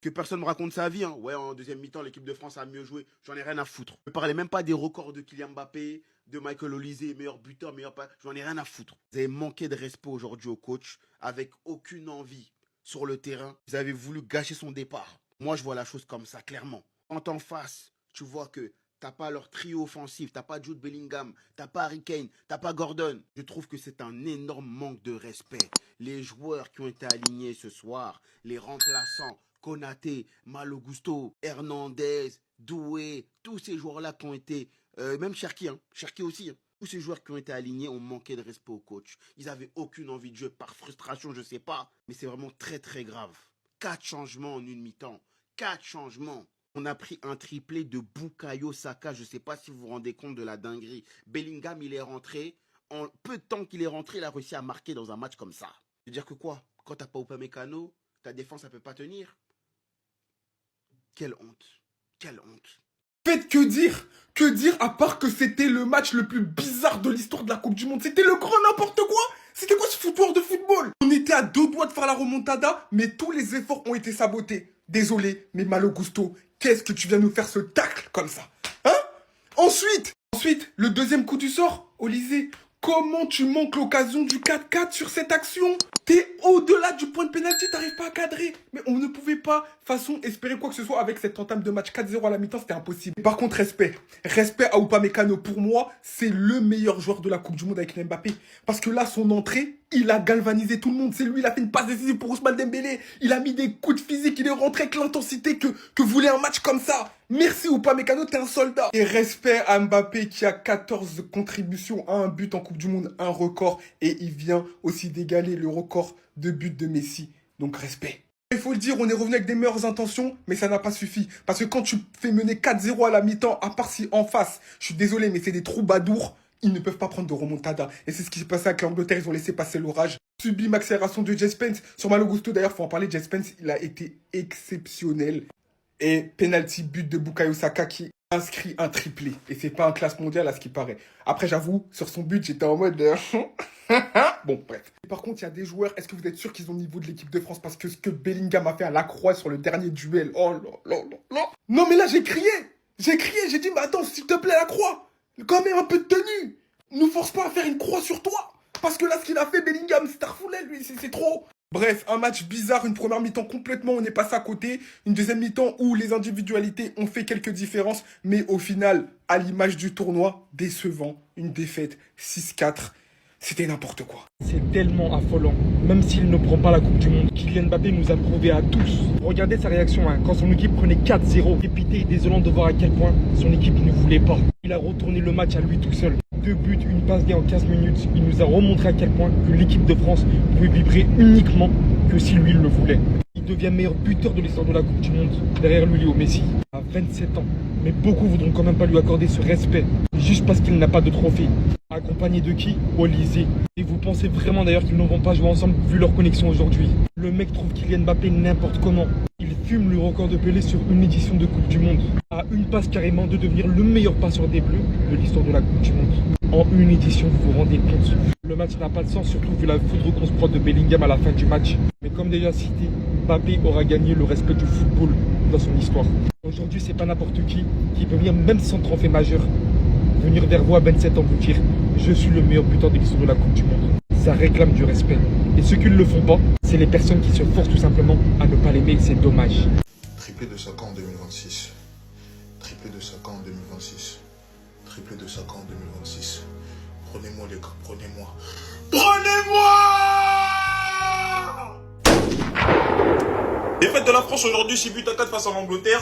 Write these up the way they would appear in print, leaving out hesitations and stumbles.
Que personne me raconte sa vie. Hein. Ouais, en deuxième mi-temps, l'équipe de France a mieux joué. J'en ai rien à foutre. Je ne parlais même pas des records de Kylian Mbappé, de Michael Olise, meilleur buteur, meilleur pas. J'en ai rien à foutre. Vous avez manqué de respect aujourd'hui au coach, avec aucune envie sur le terrain. Vous avez voulu gâcher son départ. Moi, je vois la chose comme ça, clairement. Quand en face, tu vois que t'as pas leur trio offensif, t'as pas Jude Bellingham, t'as pas Harry Kane, t'as pas Gordon. Je trouve que c'est un énorme manque de respect. Les joueurs qui ont été alignés ce soir, les remplaçants, Konaté, Malo Gusto, Hernandez, Doué, tous ces joueurs-là qui ont été, même Cherki, hein, Cherki aussi, hein, tous ces joueurs qui ont été alignés ont manqué de respect au coach. Ils avaient aucune envie de jeu, par frustration, je sais pas, mais c'est vraiment très très grave. 4 changements en une mi-temps, 4 changements. On a pris un triplé de Bukayo Saka. Je ne sais pas si vous vous rendez compte de la dinguerie. Bellingham, il est rentré. En peu de temps qu'il est rentré, il a réussi à marquer dans un match comme ça. C'est-à-dire que quoi? Quand tu n'as pas Upamecano, ta défense, elle ne peut pas tenir. Quelle honte. Quelle honte. Faites que dire? Que dire à part que c'était le match le plus bizarre de l'histoire de la Coupe du Monde? C'était le grand n'importe quoi. C'était quoi ce foutoir de football? On était à 2 doigts de faire la remontada, mais tous les efforts ont été sabotés. Désolé, mais Malo Gusto, qu'est-ce que tu viens nous faire ce tacle comme ça? Hein? Ensuite, le deuxième coup du sort, Olysée. Comment tu manques l'occasion du 4-4 sur cette action? T'es au-delà du point de pénalty, t'arrives pas à cadrer. Mais on ne pouvait pas, façon, espérer quoi que ce soit avec cette entame de match 4-0 à la mi-temps, c'était impossible. Par contre, respect. Respect à Upamecano. Pour moi, c'est le meilleur joueur de la Coupe du Monde avec Mbappé. Parce que là, son entrée, il a galvanisé tout le monde. C'est lui, il a fait une passe décisive pour Ousmane Dembélé. Il a mis des coups de physique, il est rentré avec l'intensité que voulait un match comme ça. Merci Upamecano, t'es un soldat. Et respect à Mbappé qui a 14 contributions à un but en Coupe du Monde, un record. Et il vient aussi d'égaler le record de buts de Messi. Donc respect. Il faut le dire, on est revenu avec des meilleures intentions, mais ça n'a pas suffi. Parce que quand tu fais mener 4-0 à la mi-temps, à part si en face, je suis désolé, mais c'est des troubadours, ils ne peuvent pas prendre de remontada. Et c'est ce qui s'est passé avec l'Angleterre, ils ont laissé passer l'orage. Sublime accélération de Jess Spence. Sur Malo Gusto, d'ailleurs, faut en parler, Jess Spence, il a été exceptionnel. Et penalty but de Bukayo Saka qui inscrit un triplé. Et c'est pas un classe mondiale à ce qui paraît. Après, j'avoue, sur son but, j'étais en mode... Bon, bref. Et par contre, il y a des joueurs, est-ce que vous êtes sûr qu'ils ont le niveau de l'équipe de France? Parce que ce que Bellingham a fait à la croix sur le dernier duel, oh là là là là. Non, mais là, j'ai crié, j'ai dit, mais attends, s'il te plaît, la croix, quand même un peu de tenue. Nous force pas à faire une croix sur toi. Parce que là, ce qu'il a fait, Bellingham, c'est Starfoulet, lui, c'est trop. Bref, un match bizarre, une première mi-temps complètement, on est passé à côté. Une deuxième mi-temps où les individualités ont fait quelques différences. Mais au final, à l'image du tournoi, décevant, une défaite 6-4. C'était n'importe quoi. C'est tellement affolant. Même s'il ne prend pas la Coupe du Monde, Kylian Mbappé nous a prouvé à tous. Regardez sa réaction quand son équipe prenait 4-0. Dépité et désolant de voir à quel point son équipe ne voulait pas. Il a retourné le match à lui tout seul. 2 buts, une passe D en 15 minutes. Il nous a remontré à quel point que l'équipe de France pouvait vibrer uniquement que si lui il le voulait. Il devient meilleur buteur de l'histoire de la Coupe du Monde. Derrière lui, Léo Messi, à 27 ans. Mais beaucoup voudront quand même pas lui accorder ce respect. Juste parce qu'il n'a pas de trophée. Accompagné de qui? Olysée. Et vous pensez vraiment d'ailleurs qu'ils ne vont pas jouer ensemble vu leur connexion aujourd'hui? Le mec trouve Kylian Mbappé n'importe comment. Il fume le record de Pelé sur une édition de Coupe du Monde. À une passe carrément de devenir le meilleur passeur des Bleus de l'histoire de la Coupe du Monde. En une édition, vous vous rendez compte? Le match n'a pas de sens, surtout vu la foudre qu'on se prend de Bellingham à la fin du match. Mais comme déjà cité, Mbappé aura gagné le respect du football dans son histoire. Aujourd'hui, c'est pas n'importe qui peut venir même sans trophée majeur. Venir vers vous à 27 ans vous dire « Je suis le meilleur buteur de l'histoire de la Coupe du Monde ». Ça réclame du respect. Et ceux qui ne le font pas, c'est les personnes qui se forcent tout simplement à ne pas l'aimer. C'est dommage. Triplé de Saka en 2026. Triplé de Saka en 2026. Triplé de Saka en 2026. Prenez-moi les gars, prenez-moi. Prenez-moi! Défaite de la France aujourd'hui, 6 buts à 4 face à l'Angleterre.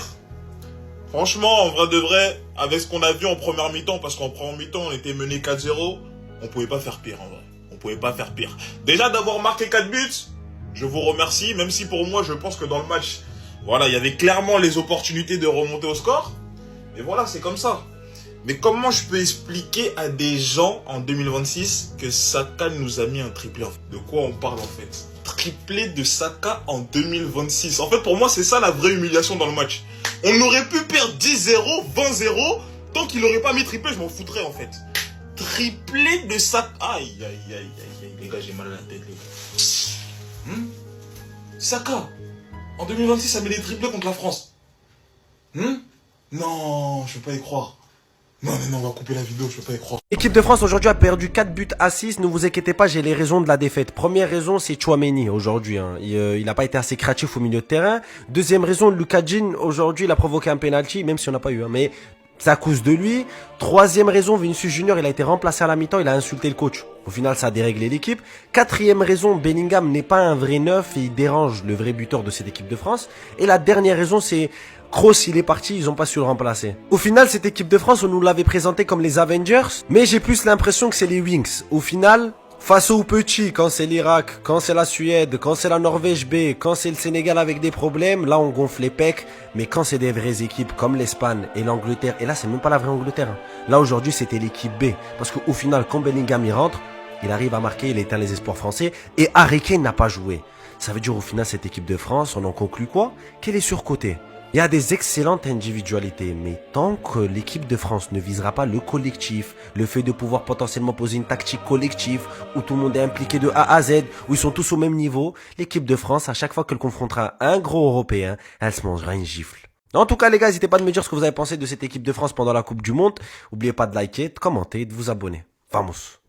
Franchement, en vrai de vrai, avec ce qu'on a vu en première mi-temps, parce qu'en première mi-temps, on était mené 4-0, on pouvait pas faire pire en vrai. On pouvait pas faire pire. Déjà d'avoir marqué 4 buts, je vous remercie, même si pour moi, je pense que dans le match, voilà, il y avait clairement les opportunités de remonter au score. Et voilà, c'est comme ça. Mais comment je peux expliquer à des gens en 2026 que Saka nous a mis un triplé? De quoi on parle en fait? Triplé de Saka en 2026. En fait, pour moi, c'est ça la vraie humiliation dans le match. On aurait pu perdre 10-0, 20-0. Tant qu'il n'aurait pas mis triplé, je m'en foutrais en fait. Triplé de Saka. Aïe, aïe, aïe, aïe, aïe. Les gars, j'ai mal à la tête, les gars. Saka. En 2026, ça met les triplés contre la France. Non, je peux pas y croire. Non, on va couper la vidéo, je peux pas y croire. L'équipe de France aujourd'hui a perdu 4 buts à 6. Ne vous inquiétez pas, j'ai les raisons de la défaite. Première raison, c'est Tchouaméni aujourd'hui. Il n'a pas été assez créatif au milieu de terrain. Deuxième raison, Lucas Digne aujourd'hui, il a provoqué un penalty, même si on n'a pas eu. Mais c'est à cause de lui. Troisième raison, Vinicius Junior, il a été remplacé à la mi-temps, il a insulté le coach. Au final, ça a déréglé l'équipe. Quatrième raison, Bellingham n'est pas un vrai neuf et il dérange le vrai buteur de cette équipe de France. Et la dernière raison, c'est Kroos, il est parti, ils n'ont pas su le remplacer. Au final, cette équipe de France, on nous l'avait présenté comme les Avengers, mais j'ai plus l'impression que c'est les Wings. Au final, face aux petits, quand c'est l'Irak, quand c'est la Suède, quand c'est la Norvège B, quand c'est le Sénégal avec des problèmes, là on gonfle les pecs. Mais quand c'est des vraies équipes comme l'Espagne et l'Angleterre, et là c'est même pas la vraie Angleterre. Là aujourd'hui c'était l'équipe B. Parce qu'au final, quand Bellingham y rentre, il arrive à marquer, il éteint les espoirs français. Et Harry Kane n'a pas joué. Ça veut dire au final cette équipe de France, on en conclut quoi? Qu'elle est surcotée. Il y a des excellentes individualités, mais tant que l'équipe de France ne visera pas le collectif, le fait de pouvoir potentiellement poser une tactique collective, où tout le monde est impliqué de A à Z, où ils sont tous au même niveau, l'équipe de France, à chaque fois qu'elle confrontera un gros Européen, elle se mangera une gifle. En tout cas les gars, n'hésitez pas de me dire ce que vous avez pensé de cette équipe de France pendant la Coupe du Monde. N'oubliez pas de liker, de commenter et de vous abonner. Vamos!